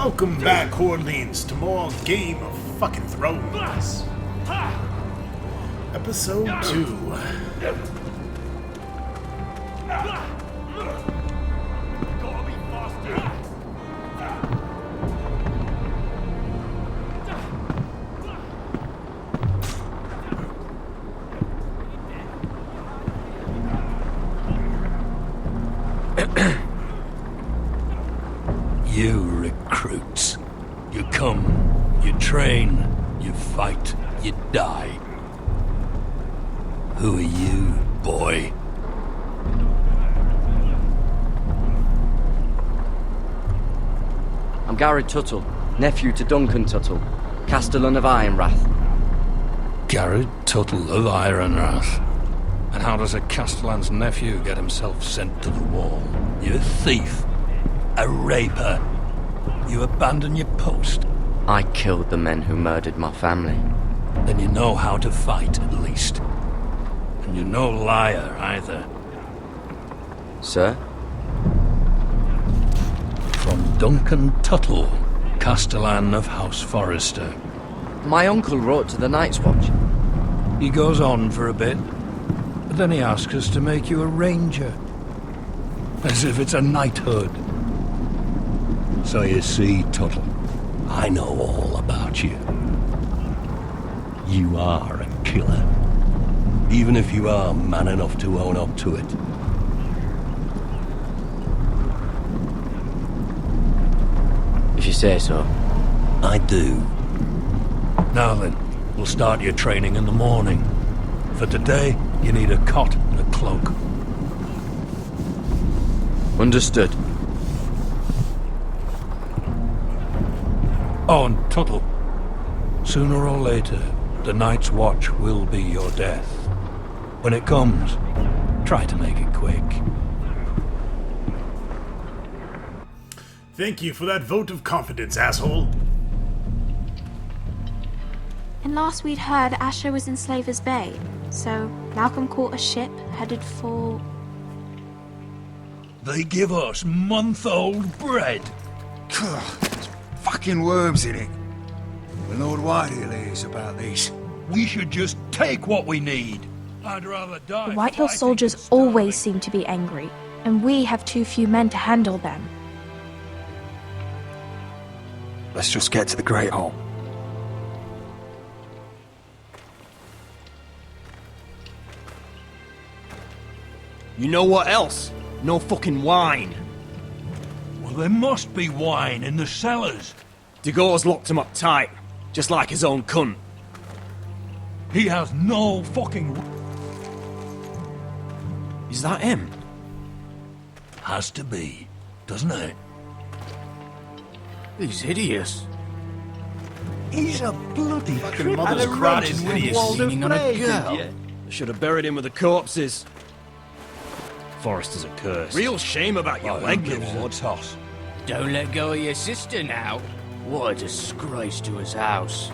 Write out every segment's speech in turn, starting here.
Welcome back, Hordelings, to more Game of fucking Thrones. Episode 2. You recruits. You come, you train, you fight, you die. Who are you, boy? I'm Gared Tuttle, nephew to Duncan Tuttle, Castellan of Ironrath. Gared Tuttle of Ironrath. And how does a Castellan's nephew get himself sent to the wall? You a thief. A raper. You abandon your post. I killed the men who murdered my family. Then you know how to fight, at least. And you're no liar, either. Sir? From Duncan Tuttle, Castellan of House Forrester. My uncle wrote to the Night's Watch. He goes on for a bit, but then he asks us to make you a ranger. As if it's a knighthood. So you see, Tuttle, I know all about you. You are a killer. Even if you are man enough to own up to it. If you say so. I do. Now then, we'll start your training in the morning. For today, you need a cot and a cloak. Understood. Oh, and Tuttle, sooner or later, the Night's Watch will be your death. When it comes, try to make it quick. Thank you for that vote of confidence, asshole. And last we'd heard, Asher was in Slaver's Bay, so Malcolm caught a ship headed for... They give us month-old bread. There's fucking worms in it. The Lord Whitehill is about these. We should just take what we need. I'd rather die. The Whitehill fighting soldiers than starving. always seem to be angry, and we have too few men to handle them. Let's just get to the Great Hall. You know what else? No fucking wine. Well, there must be wine in the cellars. Degau's locked him up tight, just like his own cunt. He has no fucking... Is that him? Has to be, doesn't it? He's hideous. He's a bloody Fucking mother's crotch is hideous. Leaning on a girl. I should have buried him with the corpses. Forrester's a curse. Real shame about your leg, Lord. toss? Don't let go of your sister now. What a disgrace to his house.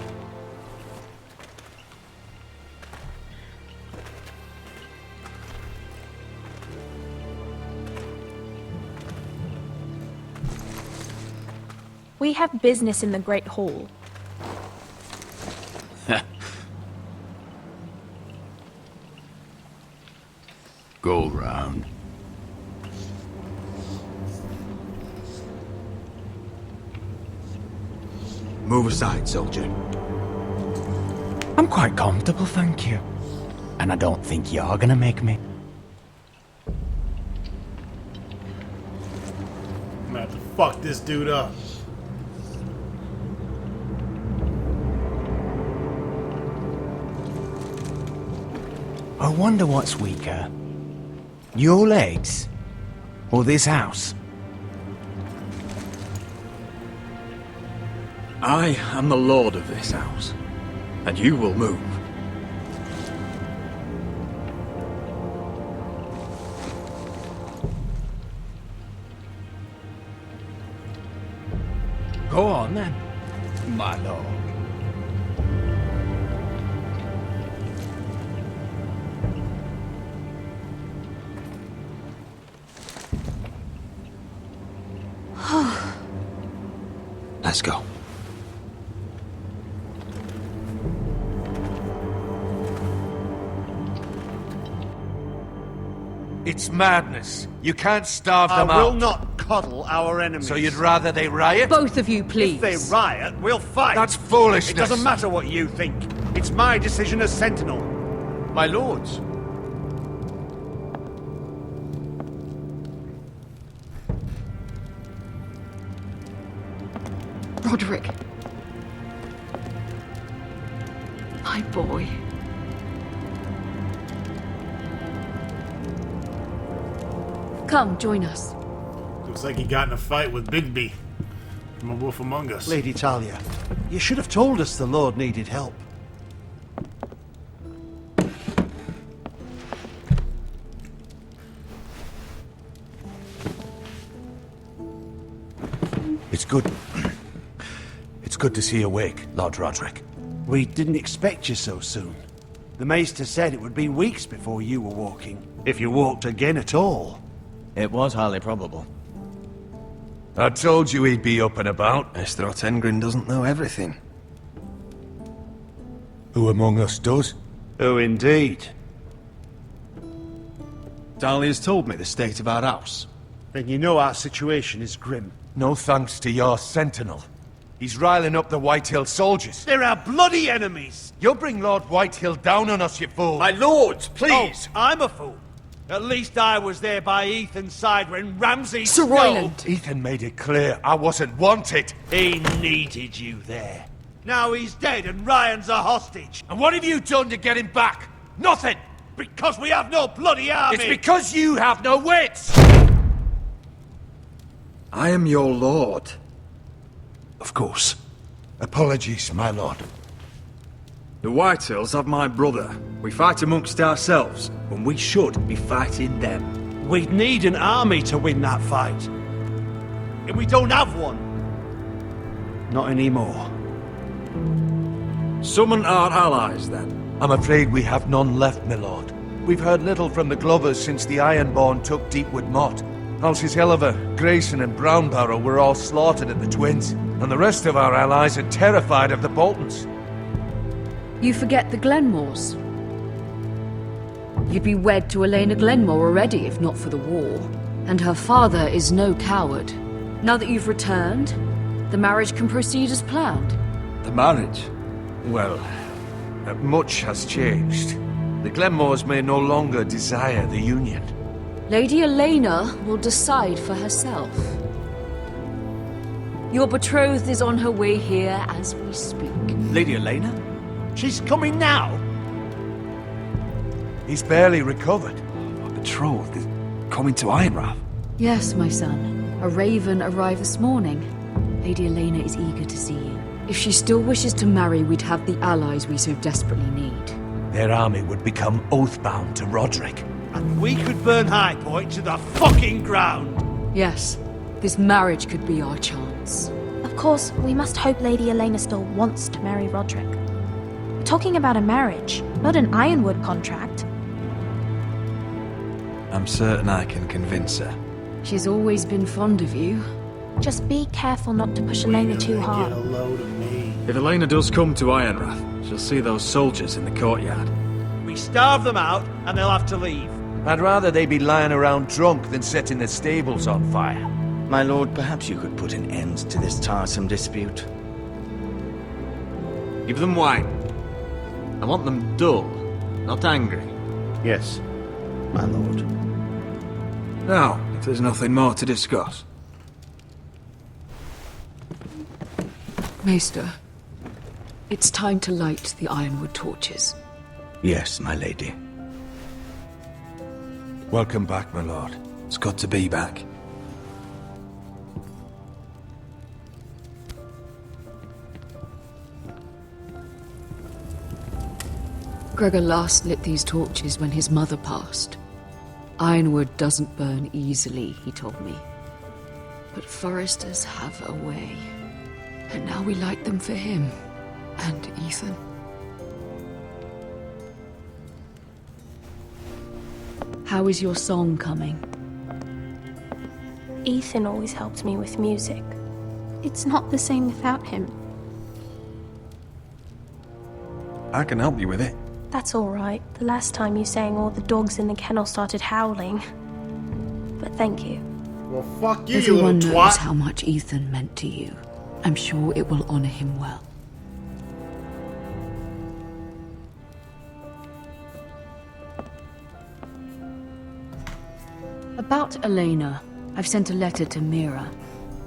We have business in the Great Hall. Go round. Move aside, soldier. I'm quite comfortable, thank you. And I don't think you're gonna make me. I'm gonna have to fuck this dude up. I wonder what's weaker. Your legs? Or this house? I am the lord of this house, and you will move. Go on then, my lord. Let's go. It's madness. You can't starve them I will out. not coddle our enemies. So you'd rather they riot? Both of you, please. If they riot, we'll fight. That's foolishness. It doesn't matter what you think. It's my decision as Sentinel. My lords. Roderick. My boy. Come, join us. Looks like he got in a fight with Bigby from A Wolf Among Us. Lady Talia, you should have told us the Lord needed help. It's good. It's good to see you awake, Lord Roderick. We didn't expect you so soon. The Maester said it would be weeks before you were walking, if you walked again at all. It was highly probable. I told you he'd be up and about. Mr. Otengrin doesn't know everything. Who among us does? Oh, indeed. Dahlia's told me the state of our house. Then you know our situation is grim. No thanks to your sentinel. He's riling up the Whitehill soldiers. They're our bloody enemies! You'll bring Lord Whitehill down on us, you fool! My lords, please! Oh, I'm a fool. At least I was there by Ethan's side when Ramsay... Sir Royland! Ethan made it clear I wasn't wanted. He needed you there. Now he's dead and Ryan's a hostage. And what have you done to get him back? Nothing! Because we have no bloody army! It's because you have no wits! I am your lord. Of course. Apologies, my lord. The Whitehills have my brother. We fight amongst ourselves, when we should be fighting them. We'd need an army to win that fight. And we don't have one. Not anymore. Summon our allies, then. I'm afraid we have none left, my lord. We've heard little from the Glovers since the Ironborn took Deepwood Motte. Halsey's Helliver, Grayson and Brownbarrow were all slaughtered at the Twins, and the rest of our allies are terrified of the Boltons. You forget the Glenmores. You'd be wed to Elena Glenmore already if not for the war. And her father is no coward. Now that you've returned, the marriage can proceed as planned. The marriage? Well, much has changed. The Glenmores may no longer desire the union. Lady Elena will decide for herself. Your betrothed is on her way here as we speak. Lady Elena? She's coming now. He's barely recovered. My betrothed is coming to Ironrath. Yes, my son. A raven arrived this morning. Lady Elena is eager to see you. If she still wishes to marry, we'd have the allies we so desperately need. Their army would become oathbound to Roderick. And we could burn High Point to the fucking ground. Yes, this marriage could be our chance. Of course, we must hope Lady Elena still wants to marry Roderick. We're talking about a marriage, not an Ironwood contract. I'm certain I can convince her. She's always been fond of you. Just be careful not to push Elena too hard. Get a load of me. If Elena does come to Ironrath, she'll see those soldiers in the courtyard. We starve them out and they'll have to leave. I'd rather they be lying around drunk than setting the stables on fire. My lord, perhaps you could put an end to this tiresome dispute. Give them wine. I want them dull, not angry. Yes, my lord. Now, if there's nothing more to discuss. Maester, it's time to light the Ironwood torches. Yes, my lady. Welcome back, my lord. It's good to be back. Gregor last lit these torches when his mother passed. Ironwood doesn't burn easily, he told me. But Forresters have a way. And now we light them for him. And Ethan. How is your song coming? Ethan always helped me with music. It's not the same without him. I can help you with it. That's alright. The last time you sang, all the dogs in the kennel started howling. But thank you. Well, fuck you, Everyone you little knows twat. how much Ethan meant to you. I'm sure it will honor him well. About Elena, I've sent a letter to Mira.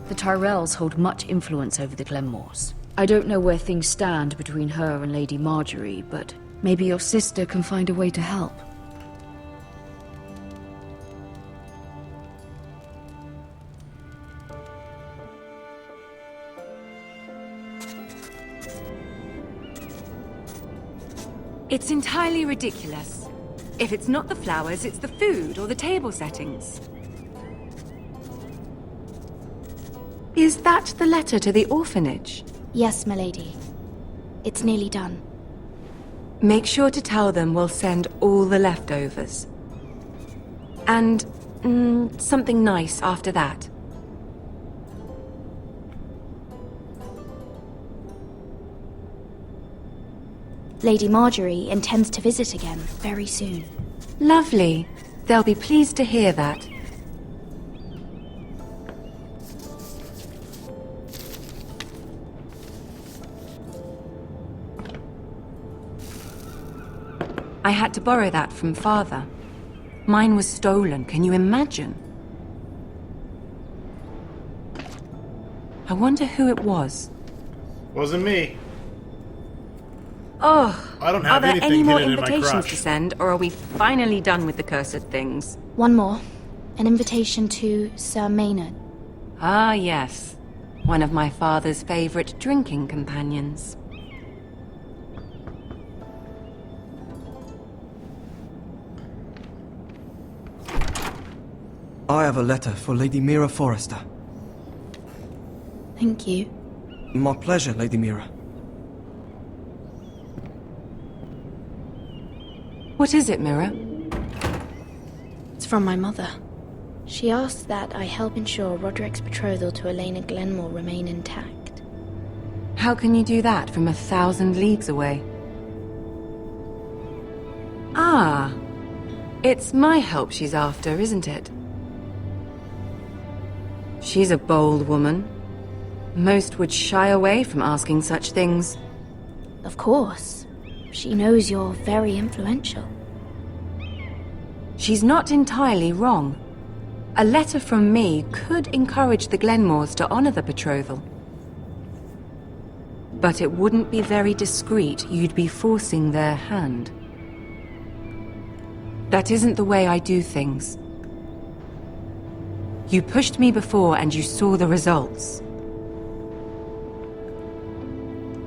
The Tyrells hold much influence over the Glenmores. I don't know where things stand between her and Lady Marjorie, but maybe your sister can find a way to help. It's entirely ridiculous. If it's not the flowers, it's the food or the table settings. Is that the letter to the orphanage? Yes, milady. It's nearly done. Make sure to tell them we'll send all the leftovers. And something nice after that. Lady Marjorie intends to visit again very soon. Lovely. They'll be pleased to hear that. I had to borrow that from Father. Mine was stolen, can you imagine? I wonder who it was. Wasn't me. Oh, I don't are have there anything any more hidden in my invitations crotch. to send, or are we finally done with the cursed things? One more. An invitation to Sir Maynard. Ah, yes. One of my father's favorite drinking companions. I have a letter for Lady Mira Forrester. Thank you. My pleasure, Lady Mira. What is it, Mira? It's from my mother. She asks that I help ensure Roderick's betrothal to Elena Glenmore remain intact. How can you do that from 1,000 leagues away? Ah, it's my help she's after, isn't it? She's a bold woman. Most would shy away from asking such things. Of course. She knows you're very influential. She's not entirely wrong. A letter from me could encourage the Glenmores to honor the betrothal. But it wouldn't be very discreet. You'd be forcing their hand. That isn't the way I do things. You pushed me before and you saw the results.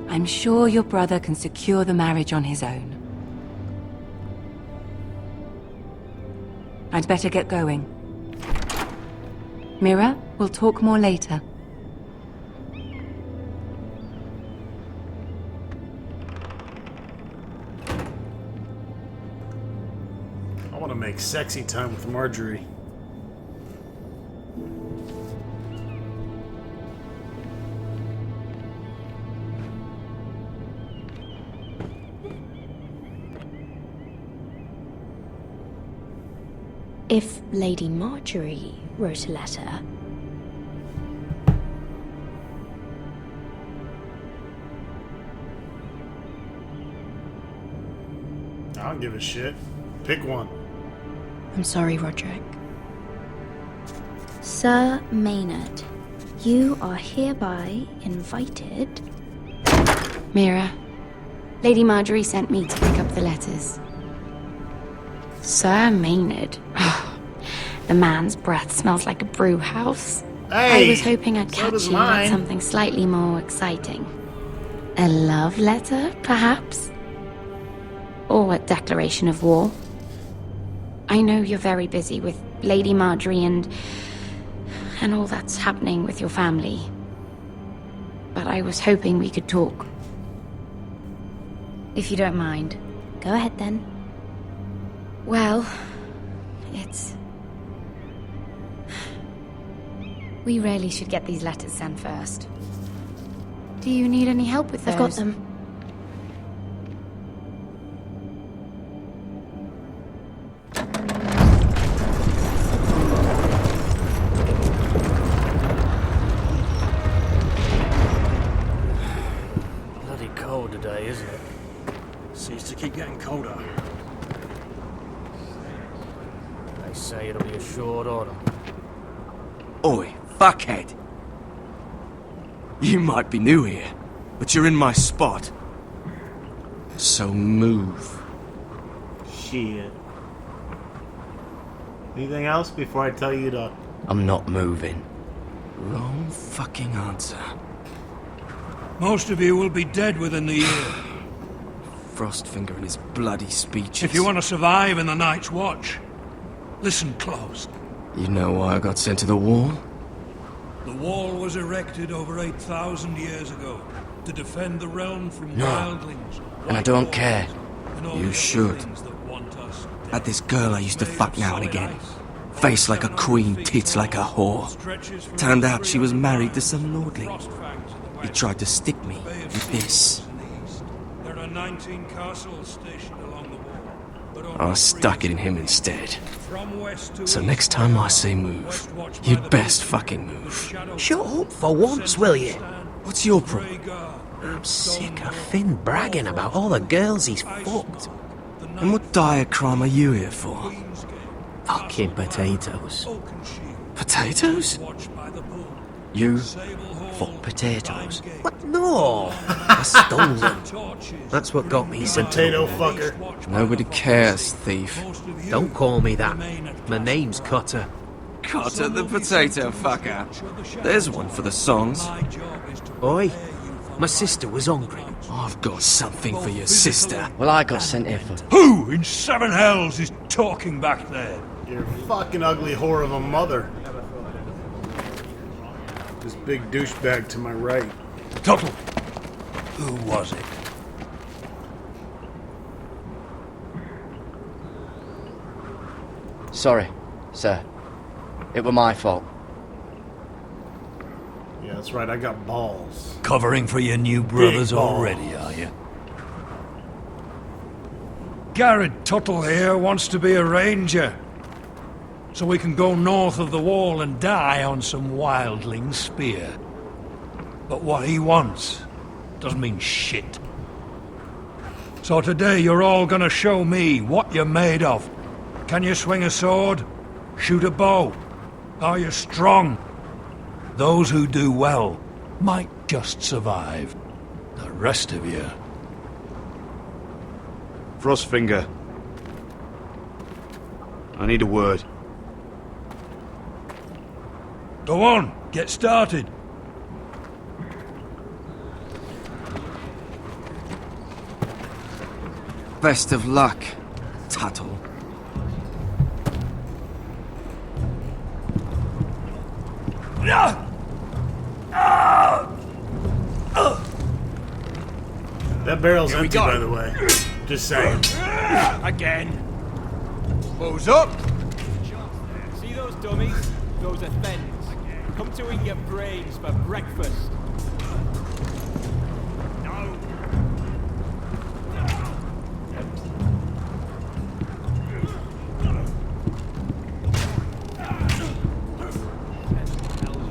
I'm sure your brother can secure the marriage on his own. I'd better get going. Mira, we'll talk more later. I want to make sexy time with Marjorie. If Lady Marjorie wrote a letter... I don't give a shit. Pick one. I'm sorry, Roderick. Sir Maynard, you are hereby invited... Mira, Lady Marjorie sent me to pick up the letters. Sir Maynard. The man's breath smells like a brew house. Hey, I was hoping I'd so catch does you mine. at something slightly more exciting. A love letter, perhaps? Or a declaration of war? I know you're very busy with Lady Marjorie and all that's happening with your family. But I was hoping we could talk. If you don't mind. Go ahead then. Well, it's... We really should get these letters sent first. Do you need any help with those? I've got them. Bloody cold today, isn't it? Seems to keep getting colder. They say it'll be a short autumn. Oi, fuckhead. You might be new here, but you're in my spot. So move. Shit. Anything else before I tell you to... I'm not moving. Wrong fucking answer. Most of you will be dead within the year. Frostfinger and his bloody speeches. If you want to survive in the Night's Watch, listen close. You know why I got sent to the wall? The wall was erected over 8,000 years ago to defend the realm from No. wildlings. And I don't care. You should. Had this girl I used to fuck now and again. Face like a queen, tits like a whore. Turned out she was married to some lordling. He tried to stick me with this. There are 19 castles stationed along the wall. I stuck it in him instead. From west to So next time I say move, you'd best fucking move. Shut up for once, will you? What's your problem? I'm sick of Finn bragging about all the girls he's fucked. And what diacrime are you here for? Fucking potatoes. Potatoes? You fuck potatoes? What? No! I stole them. That's what got me sent Potato to fucker. Nobody cares, thief. Don't call me that. My name's Cutter. Cutter the potato fucker. There's one for the songs. Oi, my sister was hungry. I've got something for your sister. Well, I got sent here for... Who in seven hells is talking back there? Your fucking ugly whore of a mother. This big douchebag to my right. Tuttle. Who was it? Sorry, sir. It were my fault. Yeah, that's right, I got balls. Covering for your new brothers Big balls. already, are you? Gared Tuttle here wants to be a ranger. So we can go north of the wall and die on some wildling spear. But what he wants doesn't mean shit. So today you're all gonna show me what you're made of. Can you swing a sword? Shoot a bow? Are you strong? Those who do well might just survive. The rest of you... Frostfinger. I need a word. Go on, get started. Best of luck, Tuttle. That barrel's empty, by the way. Just saying. Again. Close up! See those dummies? Those are thens. Come to eat your brains for breakfast. No.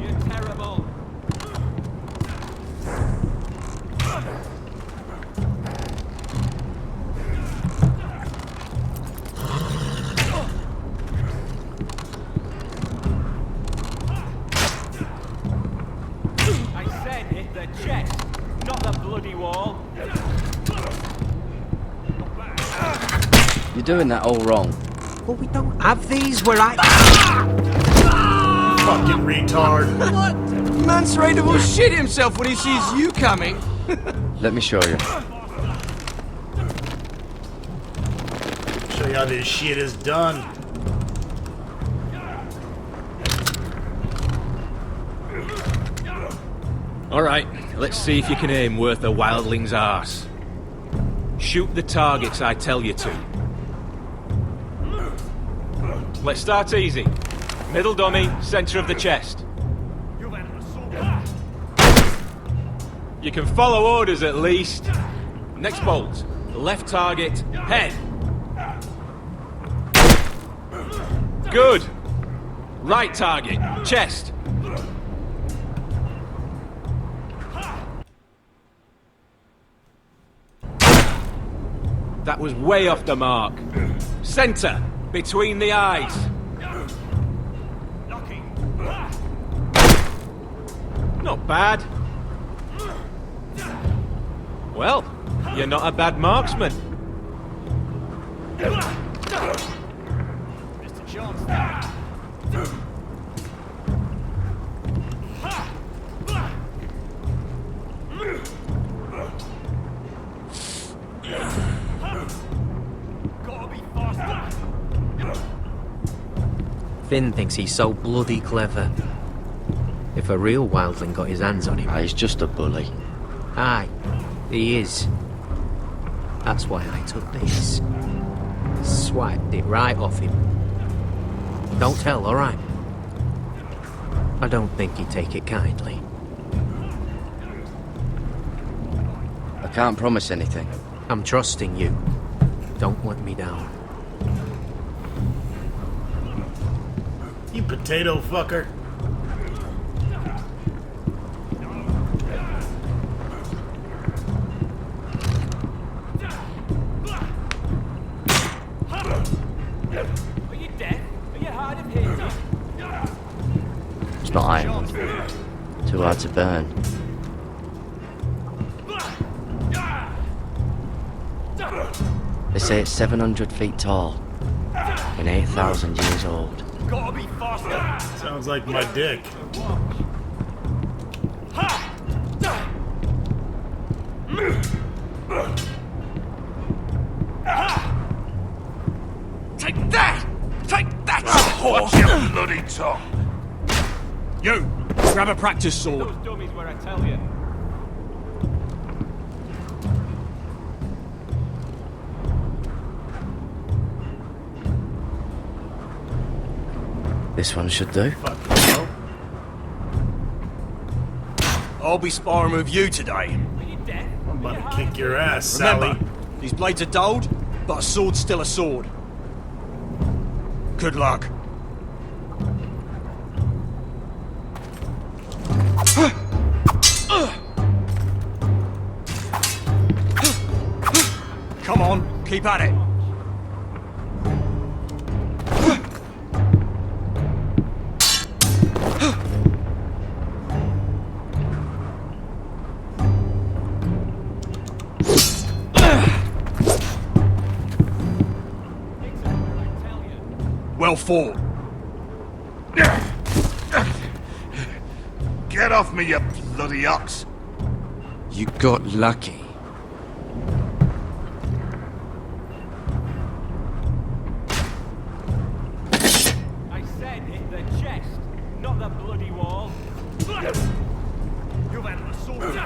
You're terrible. I said hit the chest, not the bloody wall. You're doing that all wrong. But we don't have these where I... Fucking retard. What? Man's ready to shit himself when he sees you coming. Let me show you. Show you how this shit is done. Alright, let's see if you can aim worth a wildling's arse. Shoot the targets I tell you to. Let's start easy. Middle dummy, center of the chest. You can follow orders at least. Next bolt. Left target. Head. Good. Right target. Chest. That was way off the mark. Center. Between the eyes. Not bad. Well, you're not a bad marksman. Mr. Jones. Finn thinks he's so bloody clever. If a real wildling got his hands on him... He's just a bully. Aye, he is. That's why I took this. Swiped it right off him. Don't tell, alright? I don't think he'd take it kindly. I can't promise anything. I'm trusting you. Don't let me down. You potato fucker. Are you dead? Are you hard of hearing? It's not iron. Too hard to burn. They say it's 700 feet tall and 8,000 years old. Gotta be faster. Sounds like my dick. Take that! Take that! Watch your bloody tongue! You! Grab a practice sword. Those dummies where I tell you. This one should do. I'll be sparring with you today. I'm about to kick your ass, Remember, Sally. these blades are dulled, but a sword's still a sword. Good luck. Come on, keep at it. Well fought. Get off me, you bloody ox! You got lucky. I said hit the chest, not the bloody wall. You've had a sword.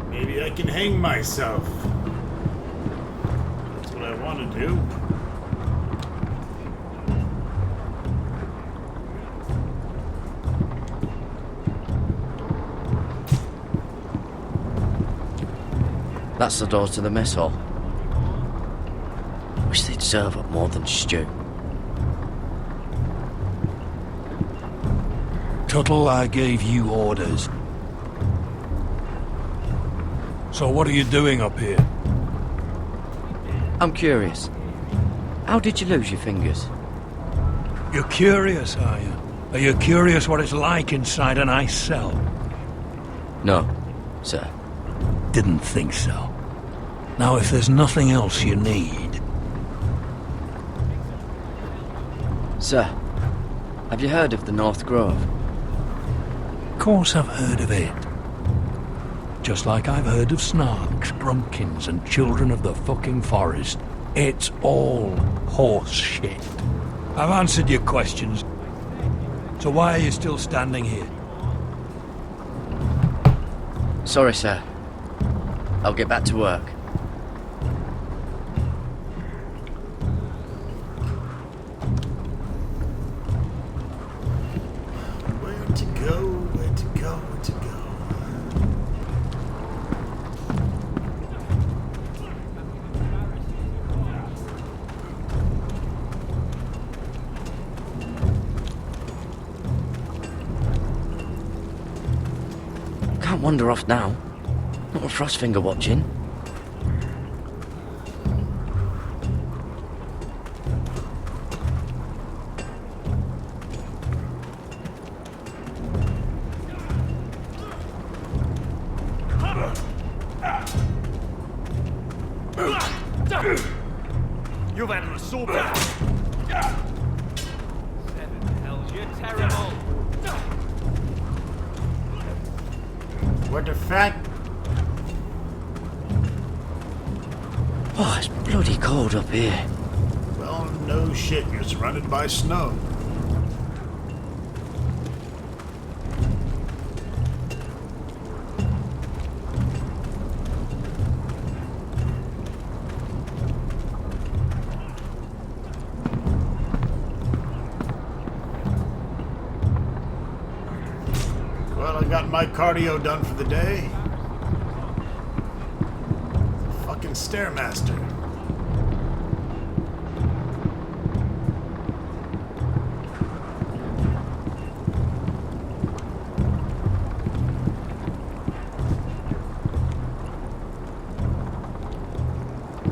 Maybe I can hang myself. That's what I want to do. That's the door to the mess hall. Wish they'd serve up more than stew. Tuttle, I gave you orders. So what are you doing up here? I'm curious. How did you lose your fingers? You're curious, are you? Are you curious what it's like inside an ice cell? No, sir. Didn't think so. Now, if there's nothing else you need... Sir, have you heard of the North Grove? Of course I've heard of it. just like I've heard of snarks, grumpkins, and children of the fucking forest. It's all horse shit. I've answered your questions. So why are you still standing here? Sorry, sir. I'll get back to work. Where to go, where to go, where to go. Can't wander off now. Not with Frostfinger watching. You've had an assault. 7 hells, you're terrible. What the fuck? Oh, it's bloody cold up here. Well, no shit. You're surrounded by snow. Well, I got my cardio done for the day. Fucking Stairmaster.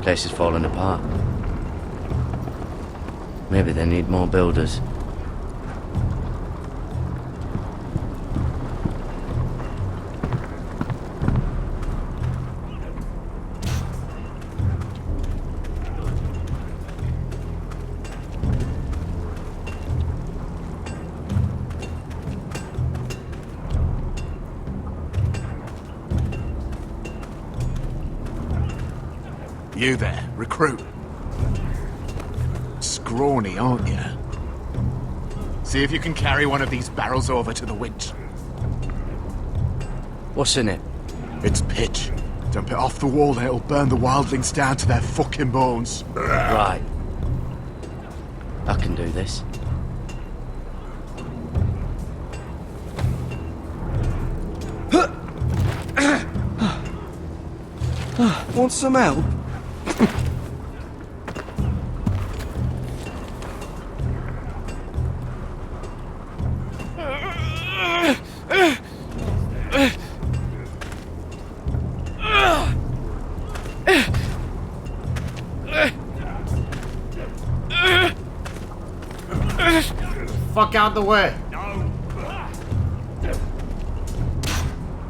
Place is falling apart. Maybe they need more builders. You there, recruit. Scrawny, aren't you? See if you can carry one of these barrels over to the winch. What's in it? It's pitch. Dump it off the wall and it'll burn the wildlings down to their fucking bones. Right. I can do this. Want some help? Fuck out the way. No. I'm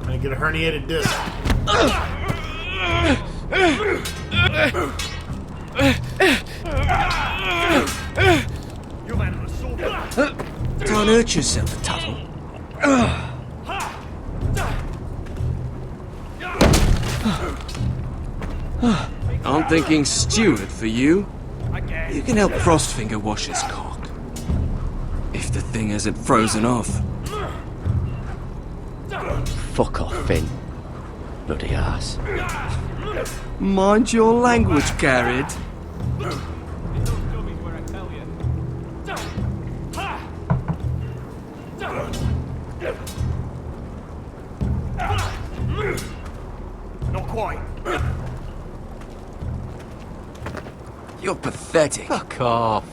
gonna get a herniated disc. Don't hurt yourself, Tuttle. I'm thinking steward for you. You can help Frostfinger wash his cock. If the thing hasn't frozen off. Fuck off, Finn. Bloody ass. Mind your language, Gared. Not quite. You're pathetic. Fuck off.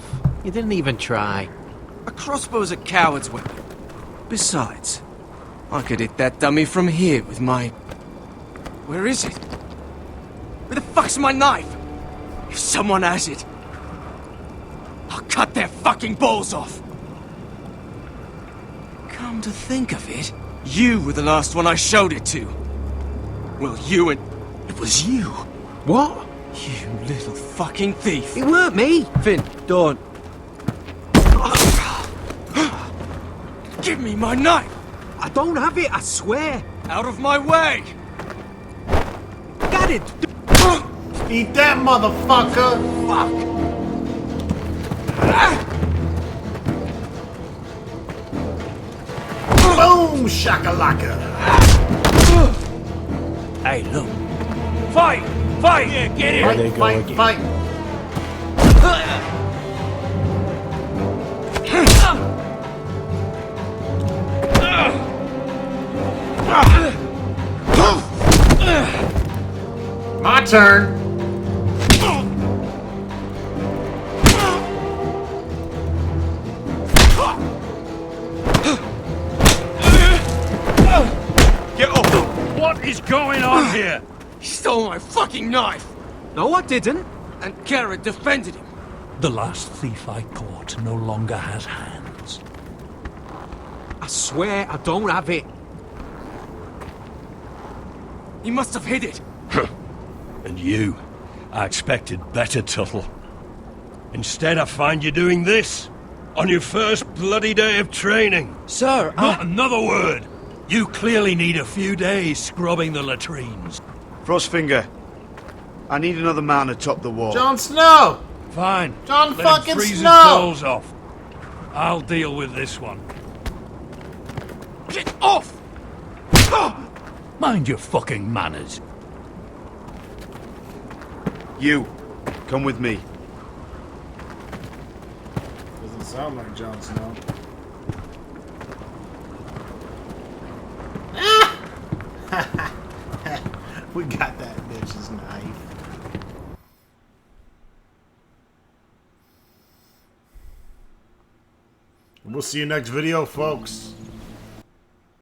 You didn't even try. A crossbow's a coward's weapon. Besides, I could hit that dummy from here with my... Where is it? Where the fuck's my knife? If someone has it, I'll cut their fucking balls off. Come to think of it, you were the last one I showed it to. Well, you and... It was you. What? You little fucking thief. It weren't me. Finn, don't. Give me my knife! I don't have it, I swear. Out of my way! did! Eat that, motherfucker! Fuck! Boom, shakalaka! Hey, look. Fight! Fight! Yeah, get it! Fight, fight, fight! My turn! Get off! What is going on here? He stole my fucking knife! No, I didn't. And Gared defended him. The last thief I caught no longer has hands. I swear I don't have it. He must have hid it. And you, I expected better, Tuttle. Instead, I find you doing this on your first bloody day of training. Sir, Not another word. You clearly need a few days scrubbing the latrines. Frostfinger, I need another man to top the wall. Jon Snow! Fine. Jon Let fucking him freeze Snow! his balls off. I'll deal with this one. Get off! Mind your fucking manners. You, come with me. Doesn't sound like Jon Snow. We got that bitch's knife. We'll see you next video, folks.